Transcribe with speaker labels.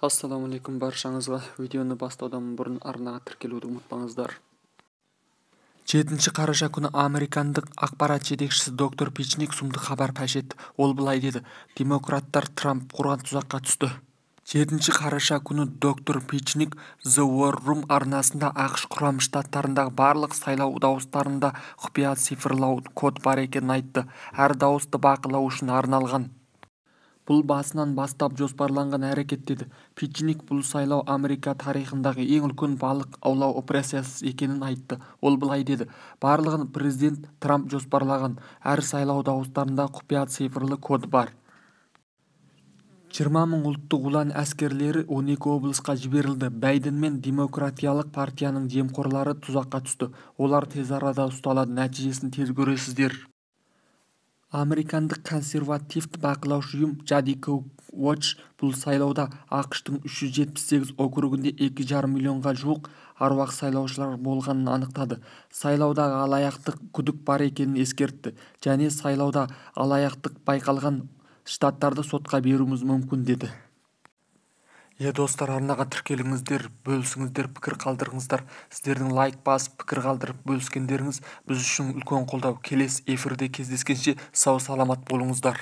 Speaker 1: Ассалаумалейкум баршаңызға. Видеоны бастаудан бұрын арнаға тіркелуді ұмытпаңыздар. 7 қараша күні американдық ақпарат жетекшісі доктор Пичник сұмдық хабар паш етті. Ол былай деді: демократтар Трамп құрған тұзаққа түсті. 7 қараша күні доктор Пичник The War Room арнасында ақш құрама штаттарындағы барлық сайлау дауыстарында құпия цифрлау код бар екенін айтты. Әр дауысты бақылау үшін арналған. Бұл басынан бастап жоспарланған әрекет деді. Пичник бұл сайлау Америка тарихындағы ең үлкен балық аулау операциясы екенін айтты. Ол былай деді: барлығын президент Трамп жоспарлаған. Әр сайлау дауыстарында құпия цифрлы код бар. 20 мың ұлттық ұлан әскерлері 12 облысқа жіберілді. Байден мен демократиялық партияның жемқорлары тұзаққа түсті. Олар тез арада ұсталады. Нәтижесін тез көресіздер. Американдық консервативті бақылаушы ұйым Judicial Watch бұл сайлауда ақштың 378 округінде 2,5 миллионға жуық аруақ сайлаушылар болғанын анықтады. Сайлаудағы алаяқтық күдік бар екенін ескертті және сайлауда алаяқтық байқалған штаттарды сотқа беруіміз мүмкін деді. Достар, арнаға тіркеліңіздер, бөлісіңіздер, пікір қалдырыңыздар. Сіздердің лайк басып, пікір қалдырып бөліскендеріңіз біз үшін үлкен қолдау. Келесі эфирде кездескенше сау саламат болыңыздар.